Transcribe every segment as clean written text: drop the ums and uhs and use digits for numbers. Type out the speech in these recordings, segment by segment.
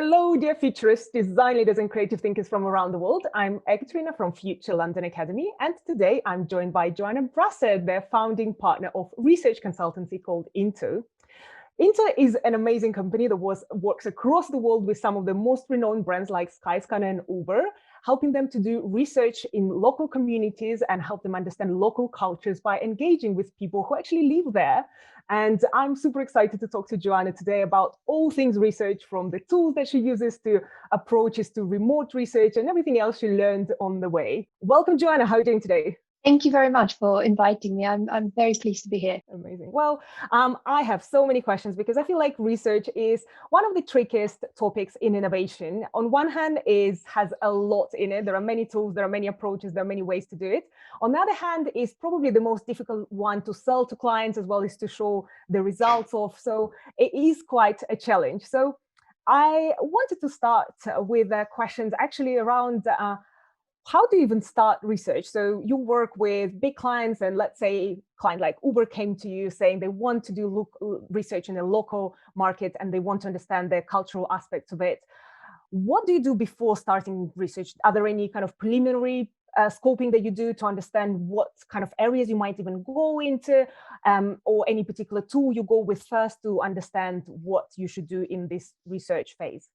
Hello, dear futurists, design leaders and creative thinkers from around the world. I'm Ekaterina from Future London Academy, and today I'm joined by Joanna Brassett, their founding partner of research consultancy called intO. intO is an amazing company that works across the world with some of the most renowned brands like Skyscanner and Uber, helping them to do research in local communities and help them understand local cultures by engaging with people who actually live there. And I'm super excited to talk to Joanna today about all things research, from the tools that she uses to approaches to remote research and everything else she learned on the way. Welcome, Joanna. How are you doing today? Thank you very much for inviting me. I'm very pleased to be here. Amazing. Well, I have so many questions because I feel like research is one of the trickiest topics in innovation. On one hand, has a lot in it. There are many tools, there are many approaches, there are many ways to do it. On the other hand, is probably the most difficult one to sell to clients as well as to show the results of. So it is quite a challenge. So I wanted to start with questions actually around how do you even start research? So you work with big clients, and let's say a client like Uber came to you saying they want to do research in a local market and they want to understand the cultural aspects of it. What do you do before starting research? Are there any kind of preliminary scoping that you do to understand what kind of areas you might even go into, or any particular tool you go with first to understand what you should do in this research phase?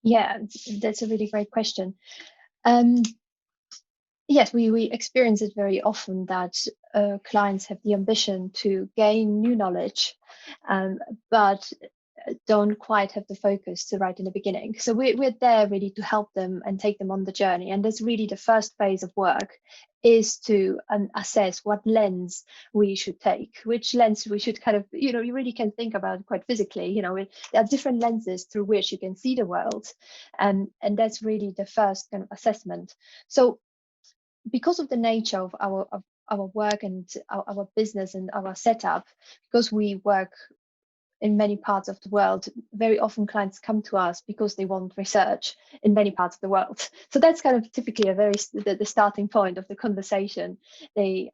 Yeah, that's a really great question. Yes, we experience it very often that clients have the ambition to gain new knowledge, but don't quite have the focus to right in the beginning. So we're there really to help them and take them on the journey. And that's really the first phase of work, is to assess what lens we should take, which lens we should kind of, you really can think about it quite physically. There are different lenses through which you can see the world. And that's really the first kind of assessment. So because of the nature of our work and our business and our setup, because we work in many parts of the world, very often clients come to us because they want research in many parts of the world. So that's kind of typically the starting point of the conversation. They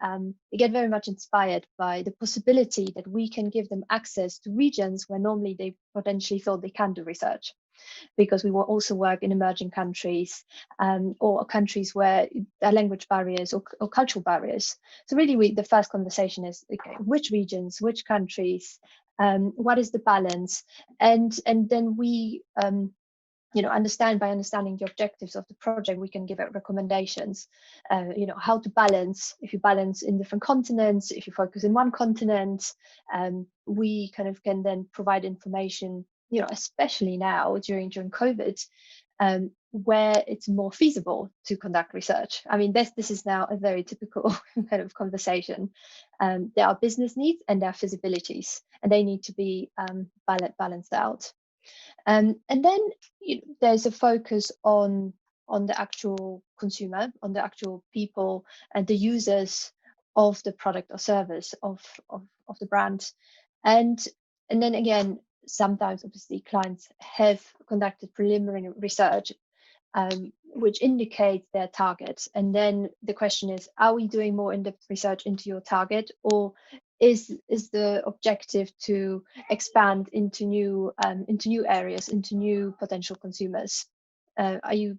get very much inspired by the possibility that we can give them access to regions where normally they potentially thought they can't do research, because we will also work in emerging countries, or countries where there are language barriers or cultural barriers. So really the first conversation is, okay, which regions, which countries, what is the balance? And then we understanding the objectives of the project, we can give out recommendations, how to balance. If you balance in different continents, if you focus in one continent, we kind of can then provide information, especially now during COVID, where it's more feasible to conduct research. I mean, this is now a very typical kind of conversation. There are business needs and there are feasibilities, and they need to be balanced out. And then there's a focus on the actual consumer, on the actual people and the users of the product or service of the brand. And then again, sometimes obviously clients have conducted preliminary research, which indicates their target. And then the question is, are we doing more in-depth research into your target, or is the objective to expand into new areas, into new potential consumers? Are you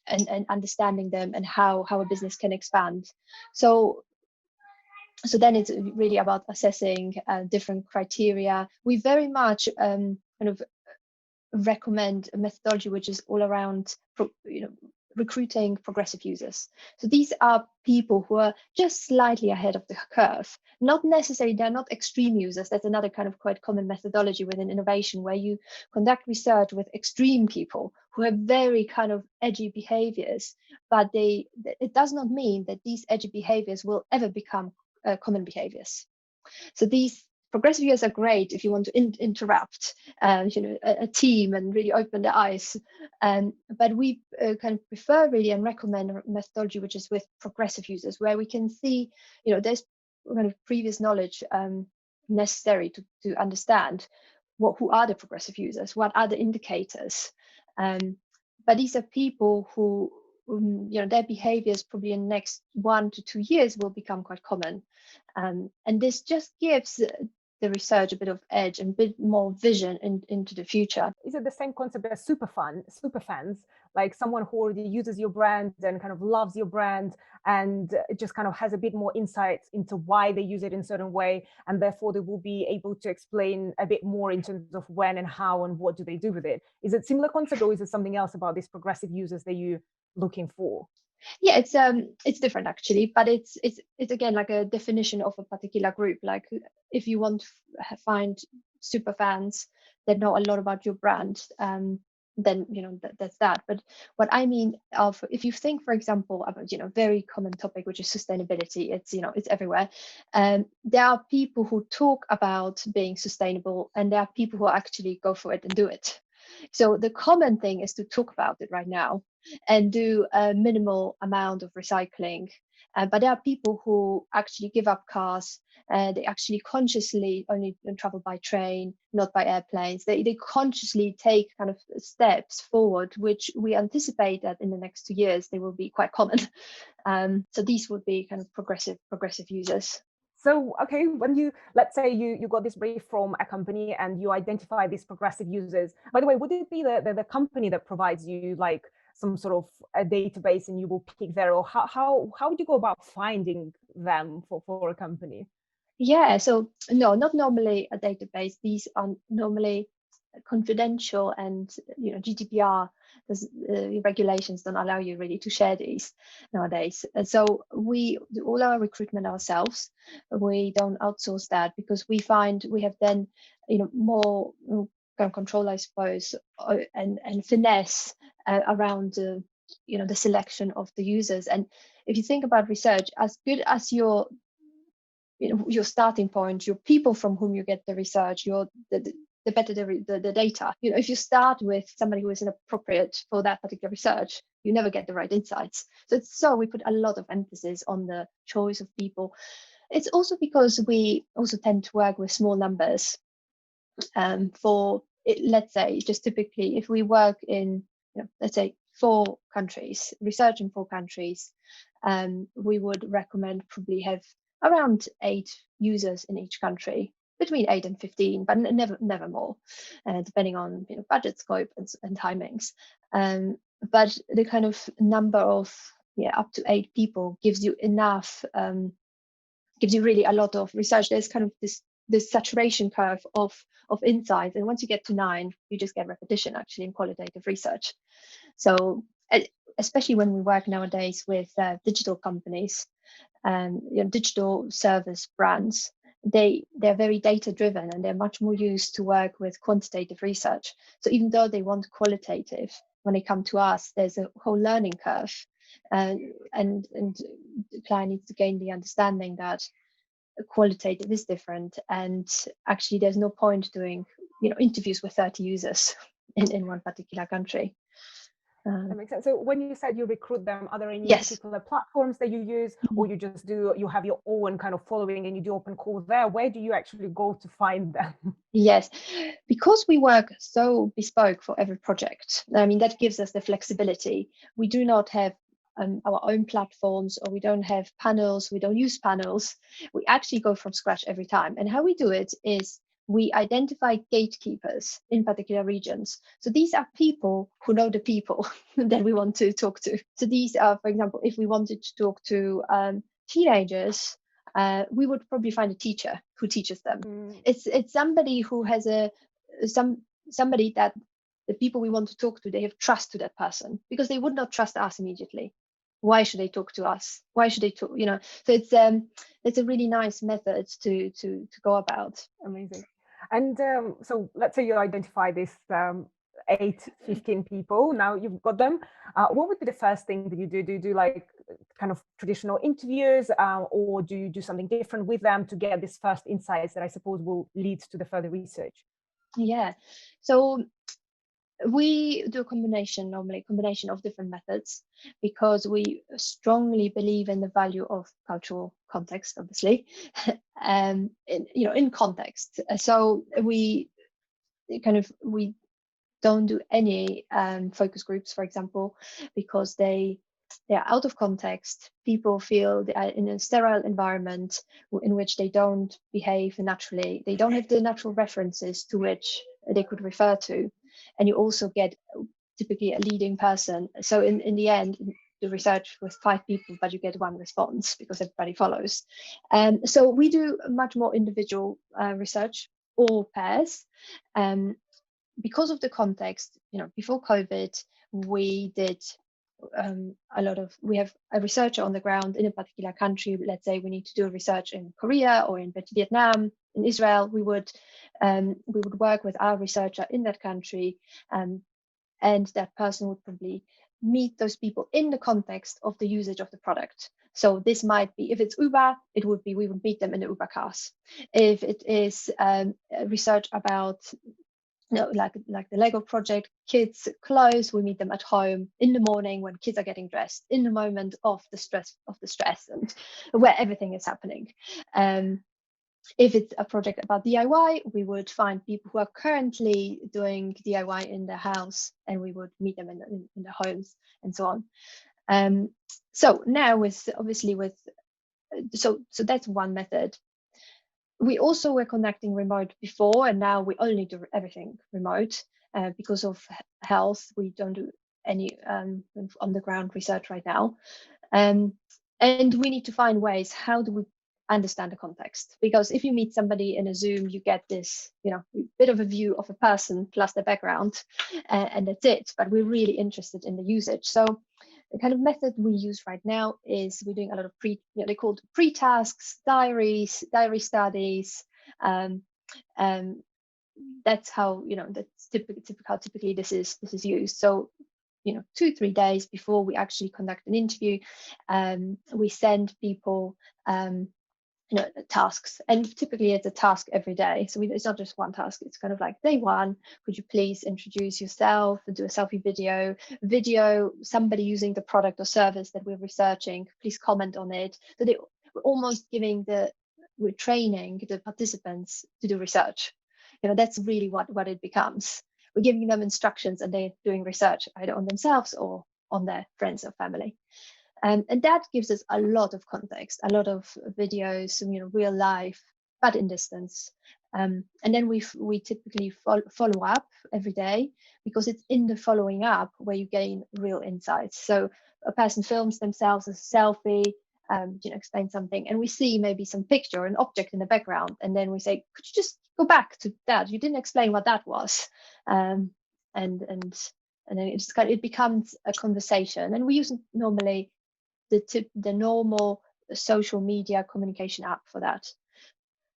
and understanding them and how a business can expand? So then it's really about assessing different criteria. We very much kind of recommend a methodology which is all around recruiting progressive users. So these are people who are just slightly ahead of the curve. Not necessarily, they're not extreme users. That's another kind of quite common methodology within innovation, where you conduct research with extreme people who have very kind of edgy behaviors, but it does not mean that these edgy behaviors will ever become common behaviors. So these progressive users are great if you want to interrupt a team and really open their eyes. But we kind of prefer really and recommend a methodology which is with progressive users, where we can see, there's kind of previous knowledge necessary to understand who are the progressive users, what are the indicators. But these are people who, their behaviors probably in the next 1 to 2 years will become quite common. And this just gives the research a bit of edge and a bit more vision into the future. Is it the same concept as super fans, like someone who already uses your brand and kind of loves your brand and it just kind of has a bit more insight into why they use it in a certain way, and therefore they will be able to explain a bit more in terms of when and how and what do they do with it? Is it similar concept, or is it something else about these progressive users that you're looking for? Yeah, it's different actually, but it's again like a definition of a particular group. Like if you want to find super fans that know a lot about your brand, then that's that. But what I mean of, if you think, for example, about very common topic, which is sustainability, it's everywhere. There are people who talk about being sustainable, and there are people who actually go for it and do it. So the common thing is to talk about it right now and do a minimal amount of recycling. But there are people who actually give up cars. They actually consciously only travel by train, not by airplanes. They consciously take kind of steps forward, which we anticipate that in the next 2 years they will be quite common. So these would be kind of progressive users. So, okay, when let's say you got this brief from a company and you identify these progressive users, by the way, would it be the company that provides you like some sort of a database and you will pick there, or how would you go about finding them for a company? Yeah, so no, not normally a database. These are normally confidential, and GDPR regulations don't allow you really to share these nowadays. So we do all our recruitment ourselves. We don't outsource that because we find we have then more kind of control, I suppose, and finesse around the selection of the users. And if you think about research, as good as your starting point, your people from whom you get the research, the better the data. If you start with somebody who is inappropriate for that particular research, you never get the right insights. So we put a lot of emphasis on the choice of people. It's also because we also tend to work with small numbers. Let's say, just typically, if we work in, let's say 4 countries, research in 4 countries, we would recommend probably have around 8 users in each country, between 8 and 15, but never more, depending on budget, scope, and timings. But the kind of number of up to 8 people gives you enough, gives you really a lot of research. There's kind of this saturation curve of insights, and once you get to 9, you just get repetition actually in qualitative research. So especially when we work nowadays with digital companies and digital service brands, they're very data driven, and they're much more used to work with quantitative research. So even though they want qualitative, when they come to us, there's a whole learning curve, and the client needs to gain the understanding that qualitative is different, and actually there's no point doing interviews with 30 users in one particular country. That makes sense. So when you said you recruit them, are there any Yes. particular platforms that you use, or you have your own kind of following and you do open calls there? Where do you actually go to find them? Yes, because we work so bespoke for every project. I mean, that gives us the flexibility. We do not have our own platforms, or we don't have panels. We don't use panels. We actually go from scratch every time. And how we do it is we identify gatekeepers in particular regions. So these are people who know the people that we want to talk to. So these are, for example, if we wanted to talk to teenagers, we would probably find a teacher who teaches them. It's somebody who has somebody that the people we want to talk to, they have trust to that person, because they would not trust us immediately. Why should they talk to us? Why should they talk? So it's a really nice method to go about. Amazing. And so let's say you identify this 8, 15 people. Now you've got them. What would be the first thing that you do? Do you do like kind of traditional interviews, or do you do something different with them to get this first insights that I suppose will lead to the further research? Yeah. So we do normally a combination of different methods, because we strongly believe in the value of cultural context, obviously, in context. So we don't do any focus groups, for example, because they out of context. People feel they are in a sterile environment in which they don't behave naturally. They don't have the natural references to which they could refer to. And you also get typically a leading person. So in the end, the research with 5 people, but you get 1 response because everybody follows. So we do much more individual research or pairs. Because of the context, before COVID, we did we have a researcher on the ground in a particular country. Let's say we need to do research in Korea or in Vietnam, in Israel. We would work with our researcher in that country, and that person would probably meet those people in the context of the usage of the product. So this might be, if it's Uber, we would meet them in the Uber cars. If it is research about like the Lego project, kids' clothes, we meet them at home in the morning when kids are getting dressed, in the moment of the stress and where everything is happening. If it's a project about DIY, we would find people who are currently doing DIY in their house, and we would meet them in their homes and so on. So now so that's one method. We also were connecting remote before, and now we only do everything remote because of health. We don't do any on the ground research right now. And we need to find ways, how do we understand the context? Because if you meet somebody in a Zoom, you get this, bit of a view of a person plus their background, and that's it. But we're really interested in the usage. So the kind of method we use right now is we're doing a lot of they're called pre-tasks, diary studies. That's how, that's typically this is used. So 2-3 days before we actually conduct an interview, we send people tasks, and typically it's a task every day. So it's not just one task. It's kind of like, day 1, could you please introduce yourself and do a selfie video somebody using the product or service that we're researching, please comment on it. So we're almost we're training the participants to do research. That's really what it becomes. We're giving them instructions, and they're doing research either on themselves or on their friends or family. And that gives us a lot of context, a lot of videos, real life, but in distance. And then we typically follow up every day, because it's in the following up where you gain real insights. So a person films themselves as a selfie, explain something, and we see maybe some picture, an object in the background, and then we say, could you just go back to that? You didn't explain what that was. And then it becomes a conversation, and we use normally the normal social media communication app for that.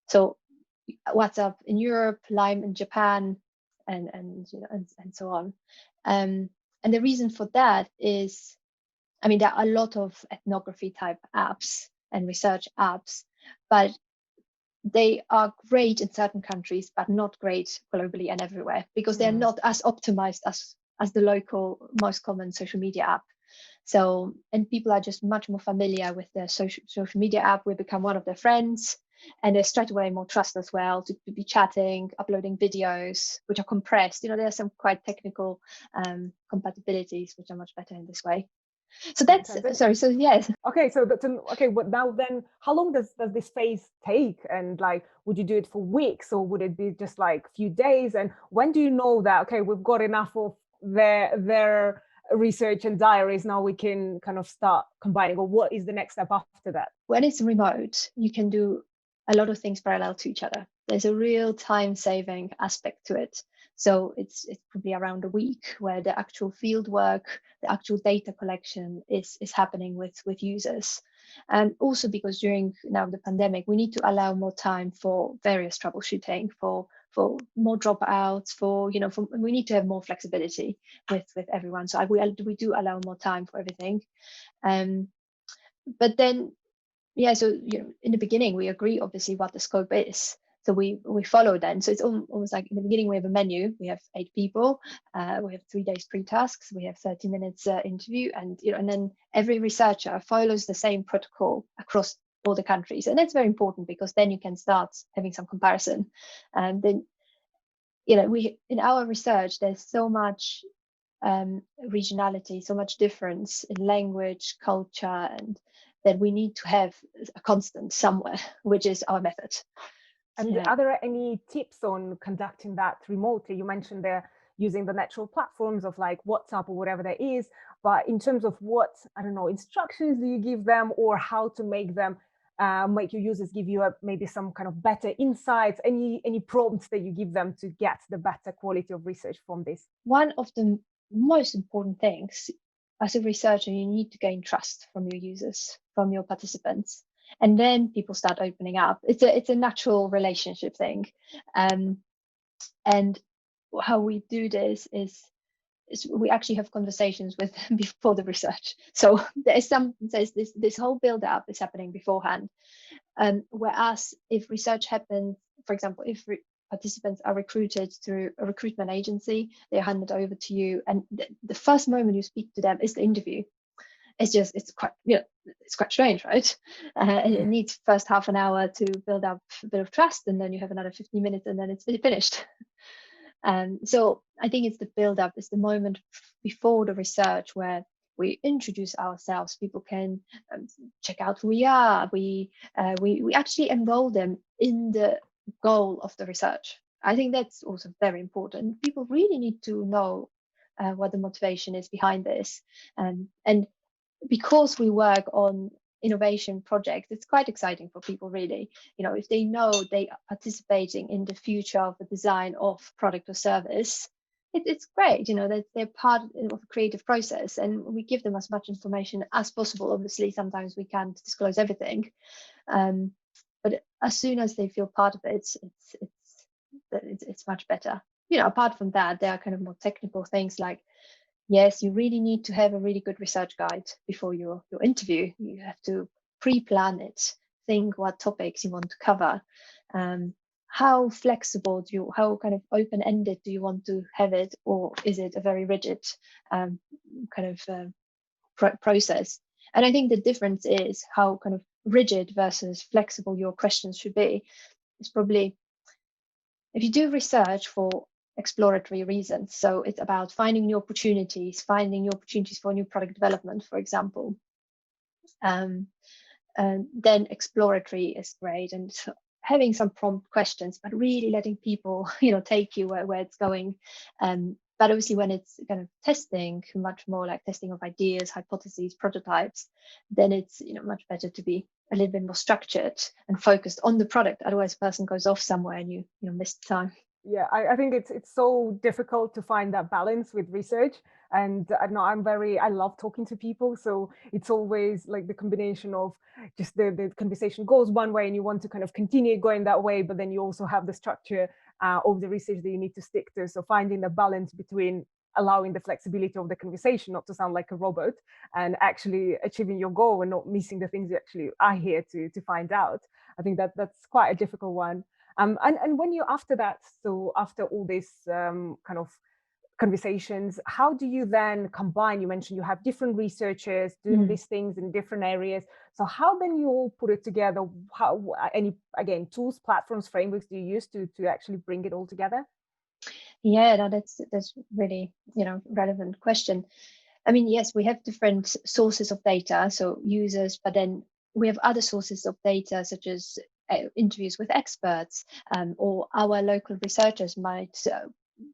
So WhatsApp in Europe, Lime in Japan, and so on. And the reason for that is, there are a lot of ethnography type apps and research apps, but they are great in certain countries, but not great globally and everywhere, because they're not as optimized as the local most common social media app. So, and people are just much more familiar with the social media app. We become one of their friends, and there's straight away more trust as well to be chatting, uploading videos, which are compressed. There are some quite technical compatibilities, which are much better in this way. So that's, sorry, so yes. Okay, so but now then, how long does this phase take? And would you do it for weeks, or would it be just a few days? And when do you know that, okay, we've got enough of their research and diaries, now we can kind of start combining, or what is the next step after that? When it's remote, you can do a lot of things parallel to each other. There's a real time-saving aspect to it. So it's probably around a week where the actual field work, the actual data collection is happening with users. And also because during now the pandemic, we need to allow more time for various troubleshooting, for more dropouts, we need to have more flexibility with everyone. So we do allow more time for everything. But then, so in the beginning, we agree obviously what the scope is. So we follow then. So it's almost like in the beginning, we have a menu. We have 8 people. We have 3 days pre-tasks. We have 30 minutes interview, and and then every researcher follows the same protocol across all the countries. And that's very important, because then you can start having some comparison. And then, in our research, there's so much regionality, so much difference in language, culture, and that we need to have a constant somewhere, which is our method. And are there any tips on conducting that remotely? You mentioned they're using the natural platforms of like WhatsApp or whatever that is, but in terms of what, I don't know, instructions do you give them, or how to make them, make your users give you maybe some kind of better insights, any prompts that you give them to get the better quality of research from this? One of the most important things as a researcher, you need to gain trust from your users, from your participants, and then people start opening up. It's a natural relationship thing, and how we do this is we actually have conversations with them before the research. So there's this whole build up is happening beforehand. Whereas if research happens, for example, if participants are recruited through a recruitment agency, they're handed over to you, and the first moment you speak to them is the interview. It's quite strange, right? It needs first half an hour to build up a bit of trust, and then you have another 15 minutes, and then it's finished. So I think it's the build up, it's the moment before the research where we introduce ourselves. People can check out who we are. We actually enroll them in the goal of the research. I think that's also very important. People really need to know what the motivation is behind this, and because we work on innovation projects, it's quite exciting for people, really. If they know they are participating in the future of the design of product or service, it's great, that they're part of a creative process, and we give them as much information as possible. Obviously, sometimes we can't disclose everything, but as soon as they feel part of it, it's much better. Apart from that, there are kind of more technical things like, yes, you really need to have a really good research guide before your interview. You have to pre-plan it, think what topics you want to cover. How flexible how kind of open-ended do you want to have it, or is it a very rigid process? And I think the difference is how kind of rigid versus flexible your questions should be. It's probably, if you do research for exploratory reasons, so it's about finding new opportunities for new product development, for example, and then exploratory is great, and having some prompt questions, but really letting people take you where it's going. But obviously when it's kind of testing, much more like testing of ideas, hypotheses, prototypes, then it's much better to be a little bit more structured and focused on the product. Otherwise, a person goes off somewhere and you miss the time. Yeah, I think it's so difficult to find that balance with research. And I know I love talking to people. So it's always like the combination of just the conversation goes one way and you want to kind of continue going that way, but then you also have the structure of the research that you need to stick to. So finding the balance between allowing the flexibility of the conversation, not to sound like a robot, and actually achieving your goal and not missing the things you actually are here to find out. I think that's quite a difficult one. And when you after that, so after all these kind of conversations, how do you then combine? You mentioned you have different researchers doing these things in different areas. So how then you all put it together? How any again tools, platforms, frameworks do you use to actually bring it all together? Yeah, no, that's really relevant question. I mean, yes, we have different sources of data, so users, but then we have other sources of data, such as interviews with experts, or our local researchers might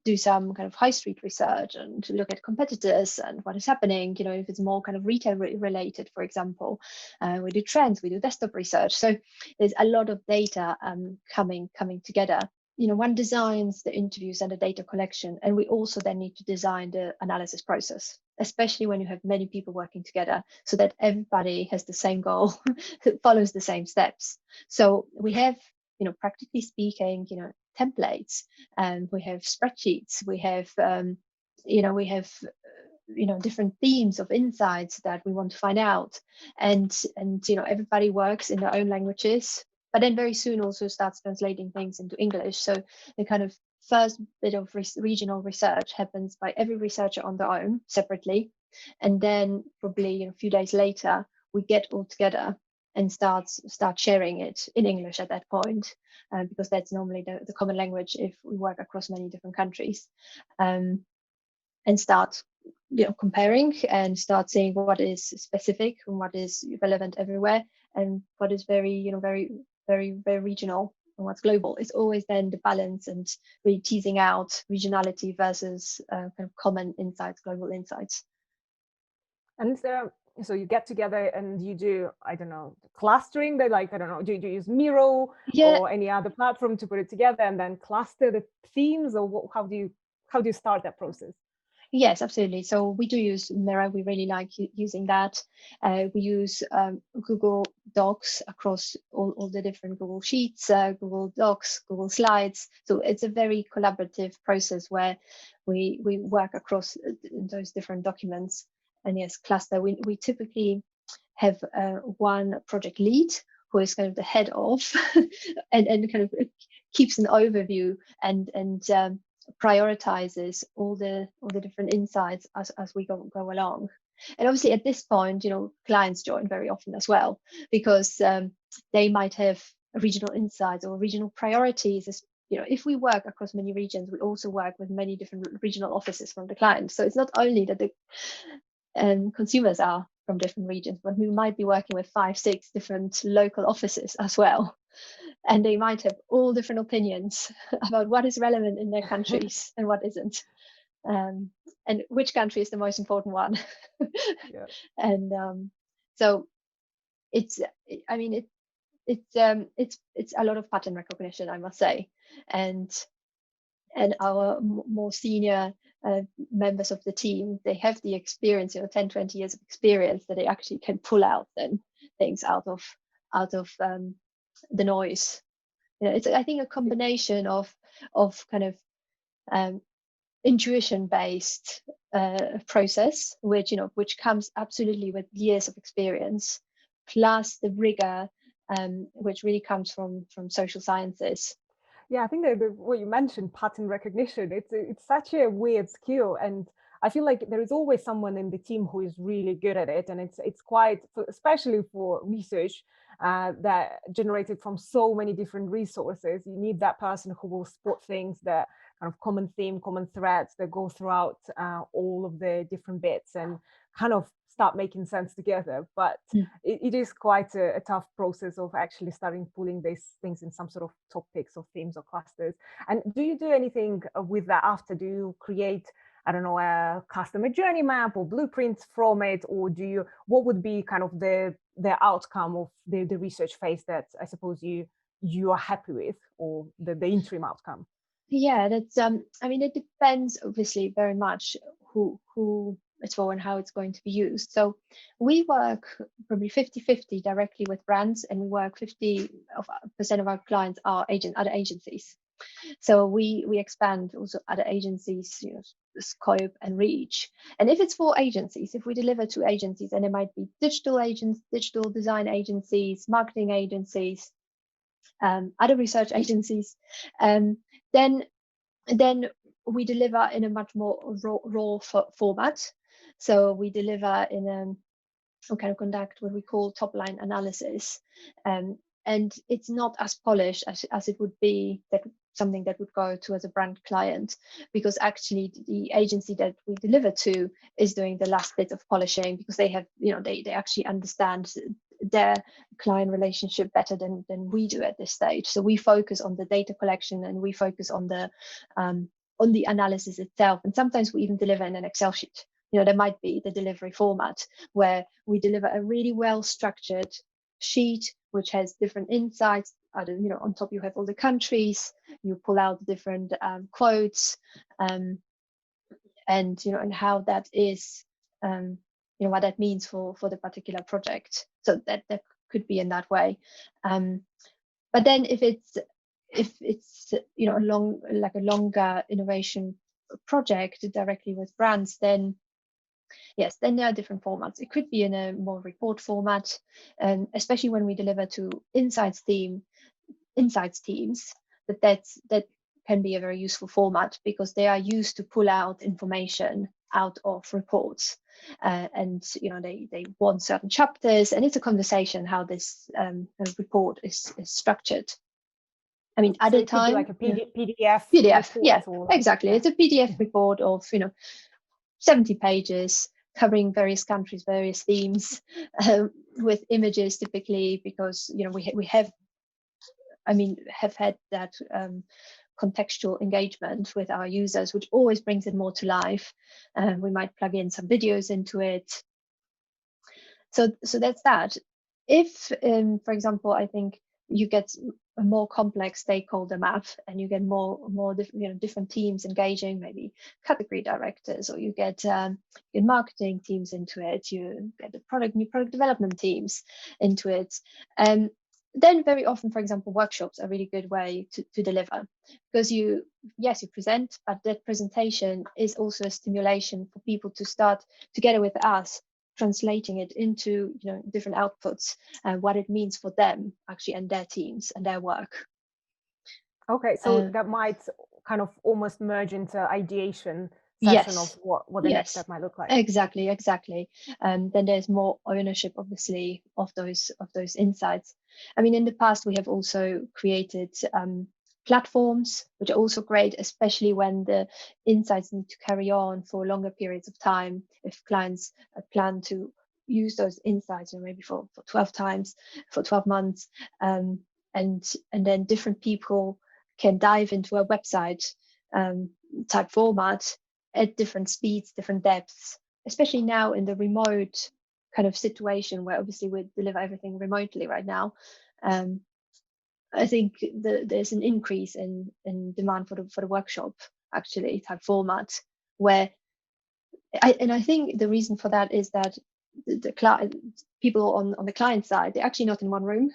do some kind of high street research and to look at competitors and what is happening. If it's more kind of retail related, for example, we do trends, we do desktop research. So there's a lot of data coming together. One designs the interviews and the data collection, and we also then need to design the analysis process, especially when you have many people working together, so that everybody has the same goal, follows the same steps. So we have, practically speaking, templates, and we have spreadsheets, we have, different themes of insights that we want to find out, and everybody works in their own languages, but then very soon also starts translating things into English. So the kind of first bit of regional research happens by every researcher on their own separately, and then probably a few days later we get all together and start sharing it in English at that point, because that's normally the common language if we work across many different countries, and start comparing and start seeing what is specific and what is relevant everywhere, and what is very, very, very, very regional and what's global. It's always then the balance and really teasing out regionality versus kind of common insights, global insights. And is there, so you get together and you do, I don't know, clustering, they like, I don't know, do you use Miro Yeah. or any other platform to put it together and then cluster the themes, or how do you start that process? Yes, absolutely. So we do use Miro. We really like using that. We use Google Docs across all the different Google Sheets, Google Docs, Google Slides. So it's a very collaborative process where we work across those different documents. And yes, cluster. We typically have one project lead who is kind of the head of and kind of keeps an overview and prioritizes all the different insights as we go along. And obviously at this point, clients join very often as well, because they might have regional insights or regional priorities. If we work across many regions, we also work with many different regional offices from the client. So it's not only that the consumers are from different regions, but we might be working with 5-6 different local offices as well. And they might have all different opinions about what is relevant in their countries and what isn't, and which country is the most important one. Yeah. And so it's a lot of pattern recognition, I must say, and our more senior members of the team, they have the experience, 10-20 years of experience, that they actually can pull out then things out of the noise. It's, I think, a combination of kind of intuition based process, which comes absolutely with years of experience, plus the rigor which really comes from social sciences. Yeah, I think that what you mentioned, pattern recognition, it's such a weird skill, and I feel like there is always someone in the team who is really good at it, and it's quite, especially for research that generated from so many different resources. You need that person who will spot things that kind of common theme, common threads that go throughout all of the different bits and kind of start making sense together. But it is quite a tough process of actually starting pulling these things in some sort of topics or themes or clusters. And do you do anything with that after? Do you create, I don't know, a customer journey map or blueprints from it, or what would be kind of the outcome of the research phase that I suppose you are happy with, or the interim outcome? Yeah, that's it depends obviously very much who it's for and how it's going to be used. So we work probably 50-50 directly with brands, and we work 50% of our clients are other agencies. So we expand also other agencies, scope and reach. And if it's for agencies, if we deliver to agencies, and it might be digital agents, digital design agencies, marketing agencies, other research agencies, then we deliver in a much more raw format. So we deliver we kind of conduct what we call top line analysis, and it's not as polished as it would be something that would go to as a brand client, because actually the agency that we deliver to is doing the last bit of polishing, because they have, they actually understand their client relationship better than we do at this stage. So we focus on the data collection, and we focus on the analysis itself. And sometimes we even deliver in an Excel sheet. There might be the delivery format where we deliver a really well structured sheet which has different insights. On top you have all the countries, you pull out different quotes, and how that is, what that means for the particular project. So that could be in that way. But then if it's a longer innovation project directly with brands, then yes, then there are different formats. It could be in a more report format, and especially when we deliver to insights teams, that can be a very useful format, because they are used to pull out information out of reports, and they want certain chapters, and it's a conversation how this report is structured. At the time, like a PDF PDF, report, yeah, or exactly. It's a PDF report of 70 pages covering various countries, various themes, with images typically, because we have had that contextual engagement with our users, which always brings it more to life. We might plug in some videos into it. So that's that. If, for example, I think you get a more complex stakeholder map, and you get more different teams engaging, maybe category directors, or you get marketing teams into it, you get the new product development teams into it. Then very often, for example, workshops are a really good way to deliver, because you present, but that presentation is also a stimulation for people to start together with us, translating it into different outputs, and what it means for them actually, and their teams and their work. Okay, so that might kind of almost merge into ideation session of what the next step might look like. Exactly. Then there's more ownership, obviously, of those insights. I mean, in the past, we have also created platforms, which are also great, especially when the insights need to carry on for longer periods of time. If clients plan to use those insights, maybe for 12 times, for 12 months, and then different people can dive into a website type format at different speeds, different depths, especially now in the remote kind of situation where obviously we deliver everything remotely right now. I think there's an increase in demand for the workshop actually type format, where I think the reason for that is that the people on the client side, they're actually not in one room.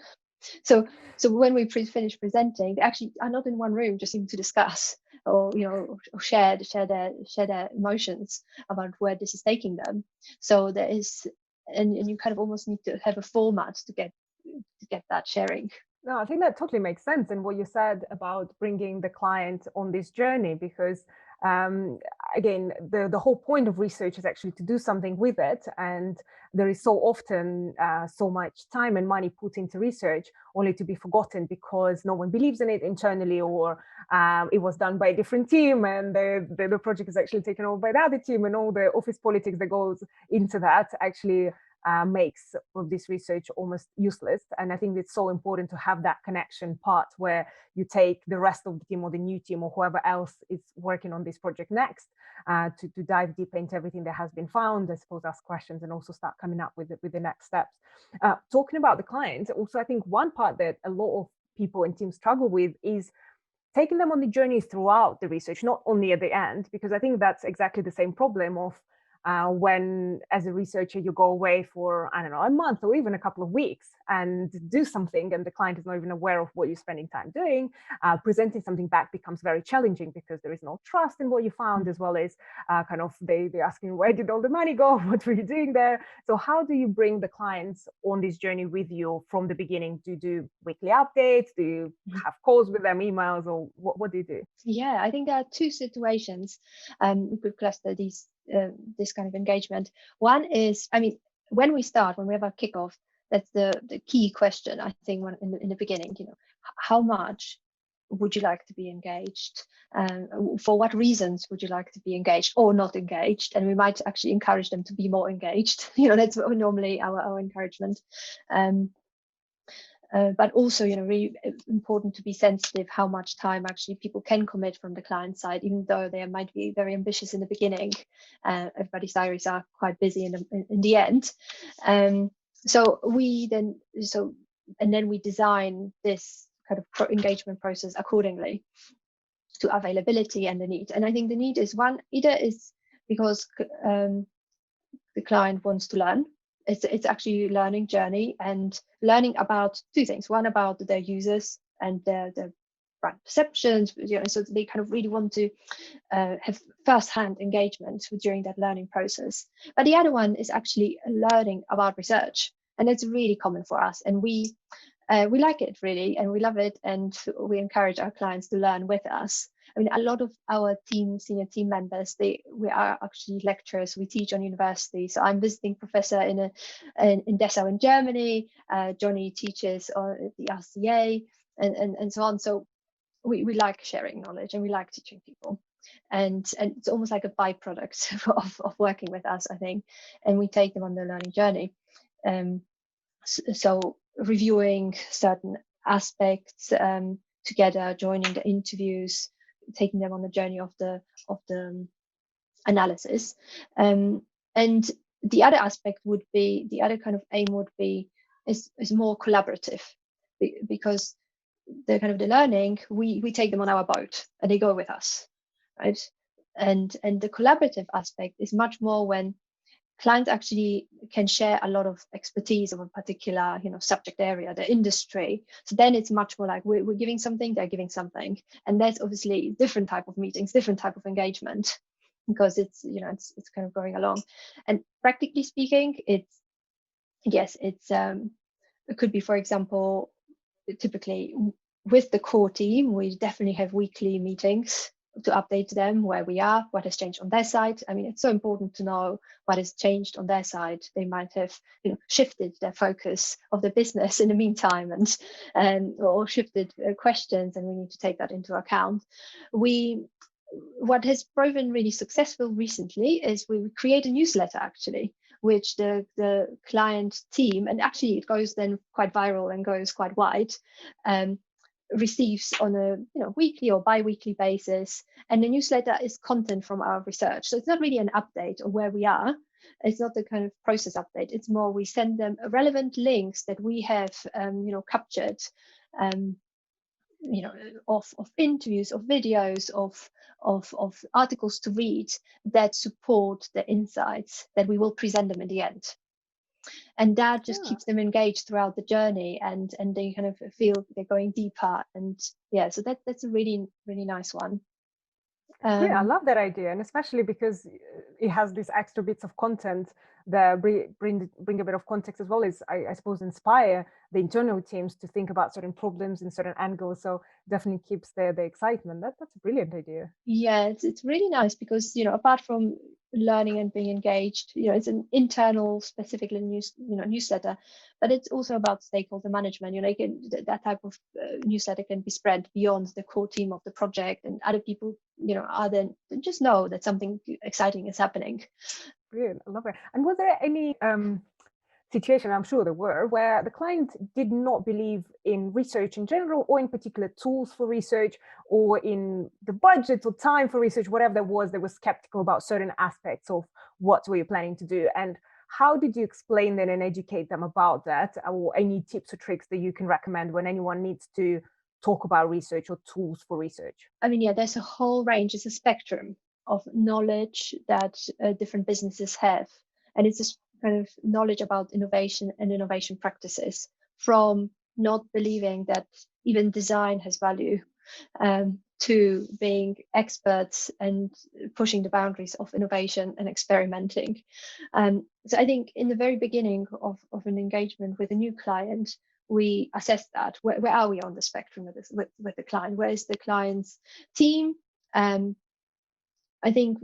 So when we finish presenting, they actually are not in one room just even to discuss, or share their emotions about where this is taking them. So there is, and you kind of almost need to have a format to get that sharing. No, I think that totally makes sense. And what you said about bringing the client on this journey, because again, the whole point of research is actually to do something with it. And there is so often so much time and money put into research only to be forgotten because no one believes in it internally, or it was done by a different team and the project is actually taken over by the other team, and all the office politics that goes into that actually makes of this research almost useless. And I think it's so important to have that connection part where you take the rest of the team or the new team or whoever else is working on this project next to dive deeper into everything that has been found, I suppose, ask questions, and also start coming up with the next steps. Talking about the client, also, I think one part that a lot of people and teams struggle with is taking them on the journey throughout the research, not only at the end, because I think that's exactly the same problem of when, as a researcher, you go away for, I don't know, a month or even a couple of weeks and do something, and the client is not even aware of what you're spending time doing. Presenting something back becomes very challenging because there is no trust in what you found, as well as kind of they're asking, where did all the money go? What were you doing there? So how do you bring the clients on this journey with you from the beginning? Do you do weekly updates? Do you have calls with them, emails, or what do you do? Yeah, I think there are two situations we could cluster this kind of engagement. One is, I mean, when we have a kickoff, that's the key question, I think, when in the beginning, how much would you like to be engaged? For what reasons would you like to be engaged or not engaged? And we might actually encourage them to be more engaged. That's normally our encouragement. But also, really important to be sensitive how much time actually people can commit from the client side, even though they might be very ambitious in the beginning. Everybody's diaries are quite busy in the end. And then we design this kind of engagement process accordingly to availability and the need. And I think the need is one, either is because the client wants to learn. It's actually a learning journey, and learning about two things. One, about their users and their brand perceptions, so they kind of really want to have first-hand engagement during that learning process. But the other one is actually learning about research, and it's really common for us, and we like it really, and we love it, and we encourage our clients to learn with us. I mean, a lot of our senior team members, we are actually lecturers. We teach on university. So I'm visiting professor in Dessau in Germany. Johnny teaches at the RCA, and so on. So we like sharing knowledge and we like teaching people. And it's almost like a byproduct of working with us, I think. And we take them on their learning journey. So reviewing certain aspects together, joining the interviews, taking them on the journey of the analysis. And the other aspect would be, the other kind of aim would be is more collaborative, because the kind of the learning, we take them on our boat and they go with us, right? And the collaborative aspect is much more when clients actually can share a lot of expertise of a particular, subject area, the industry. So then it's much more like we're giving something, they're giving something, and that's obviously different type of meetings, different type of engagement, because it's it's kind of going along. And practically speaking, it could be, for example, typically with the core team, we definitely have weekly meetings to update them where we are, what has changed on their side. I mean, it's so important to know what has changed on their side. They might have, shifted their focus of the business in the meantime, and or shifted questions, and we need to take that into account. What has proven really successful recently is we create a newsletter, actually, which the client team, and actually it goes then quite viral and goes quite wide, receives on a weekly or bi-weekly basis. And the newsletter is content from our research, so it's not really an update of where we are. It's not the kind of process update. It's more we send them relevant links that we have captured, of interviews, of videos, of articles to read that support the insights that we will present them in the end. And that just keeps them engaged throughout the journey, and they kind of feel they're going deeper. And so that's a really, really nice one. I love that idea, and especially because it has these extra bits of content that bring a bit of context as well as, I suppose, inspire the internal teams to think about certain problems in certain angles. So definitely keeps the excitement. That's a brilliant idea. Yeah, it's really nice because apart from learning and being engaged, it's an internal specific newsletter, but it's also about stakeholder management. That type of newsletter can be spread beyond the core team of the project, and other people are then just know that something exciting is happening. Brilliant, I love it. And was there any situation, I'm sure there were, where the client did not believe in research in general, or in particular tools for research, or in the budget or time for research, whatever there was, they were skeptical about certain aspects of what were you planning to do? And how did you explain that and educate them about that? Or any tips or tricks that you can recommend when anyone needs to talk about research or tools for research? I mean, there's a whole range, it's a spectrum of knowledge that different businesses have. And it's a kind of knowledge about innovation and innovation practices, from not believing that even design has value, to being experts and pushing the boundaries of innovation and experimenting. So I think in the very beginning of an engagement with a new client, we assess that. Where are we on the spectrum with the client? Where is the client's team? I think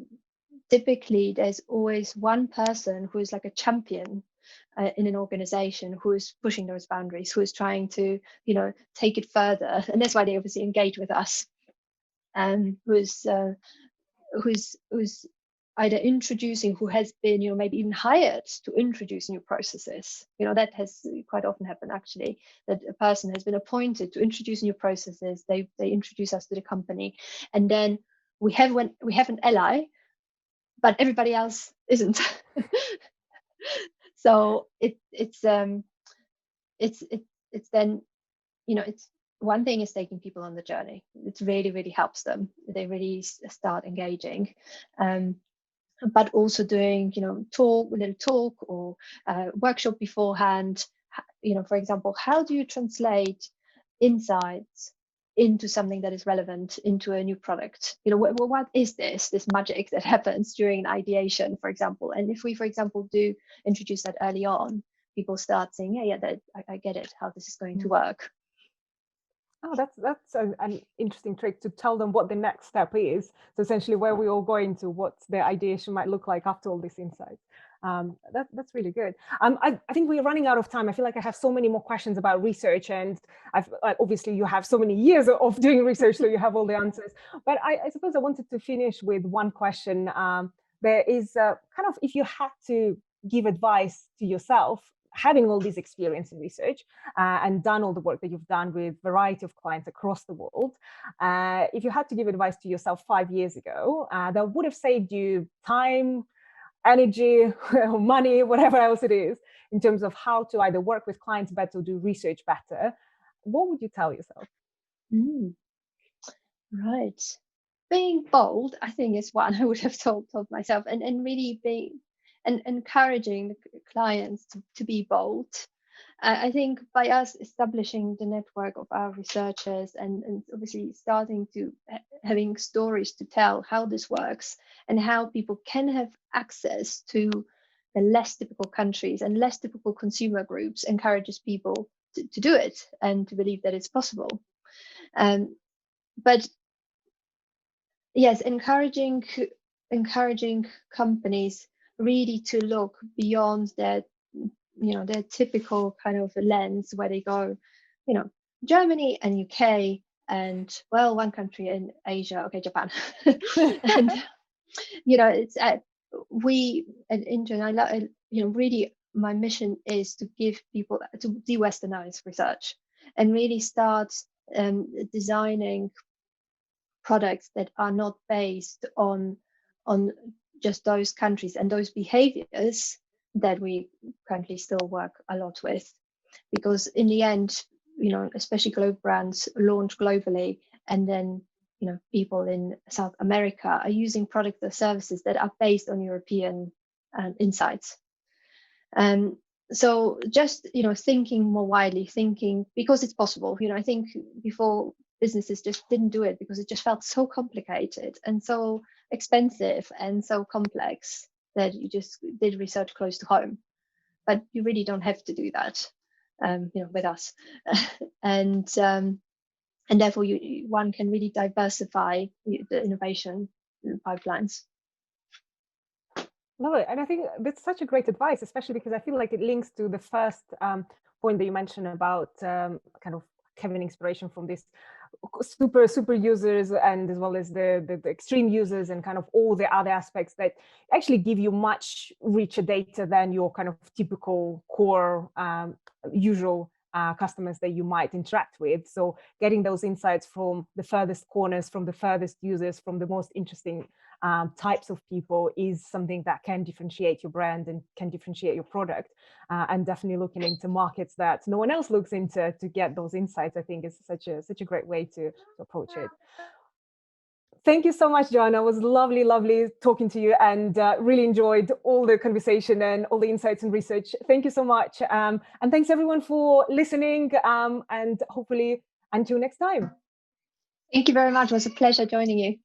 typically there's always one person who is like a champion in an organization, who is pushing those boundaries, who is trying to take it further, and that's why they obviously engage with us. And who's either introducing, who has been maybe even hired to introduce new processes. That has quite often happened, actually, that a person has been appointed to introduce new processes. They introduce us to the company, and then we have an ally, but everybody else isn't. So it's then it's one thing is taking people on the journey. It really, really helps them. They really start engaging. But also doing a little talk or workshop beforehand. For example, how do you translate insights into something that is relevant into a new product? What is this magic that happens during an ideation, for example? And if we, for example, do introduce that early on, people start saying, I get it, how this is going to work. Oh, that's an interesting trick, to tell them what the next step is. So essentially, where we're all going to, what the ideation might look like after all these insights. That's really good. I think we're running out of time. I feel like I have so many more questions about research, and obviously you have so many years of doing research, so you have all the answers. But I suppose I wanted to finish with one question. There is kind of, if you had to give advice to yourself, having all this experience in research and done all the work that you've done with a variety of clients across the world, if you had to give advice to yourself 5 years ago, that would have saved you time, energy, money, whatever else it is, in terms of how to either work with clients better or do research better, what would you tell yourself? Mm, right. Being bold, I think, is one I would have told myself, and really being and encouraging the clients to be bold. I think by us establishing the network of our researchers and obviously starting to having stories to tell how this works and how people can have access to the less typical countries and less typical consumer groups encourages people to do it and to believe that it's possible. But yes, encouraging companies really to look beyond their their typical kind of lens where they go, Germany and UK and, well, one country in Asia, okay, Japan. And it's we and intern really my mission is to give people to de-westernize research and really start designing products that are not based on just those countries and those behaviors that we currently still work a lot with, because in the end, especially global brands launch globally, and then people in South America are using products or services that are based on European insights. So just thinking more widely, thinking because it's possible. I think before businesses just didn't do it because it just felt so complicated and so expensive and so complex that you just did research close to home. But you really don't have to do that, with us, and therefore one can really diversify the innovation pipelines. Love it. And I think that's such a great advice, especially because I feel like it links to the first point that you mentioned about kind of having inspiration from this super users, and as well as the extreme users, and kind of all the other aspects that actually give you much richer data than your kind of typical core usual customers that you might interact with. So getting those insights from the furthest corners, from the furthest users, from the most interesting types of people is something that can differentiate your brand and can differentiate your product. And definitely looking into markets that no one else looks into to get those insights, I think is such a great way to approach it. Thank you so much, Joanna. It was lovely talking to you, and really enjoyed all the conversation and all the insights and research. Thank you so much. And thanks everyone for listening, and hopefully until next time. Thank you very much. It was a pleasure joining you.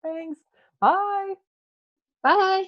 Thanks. Bye. Bye.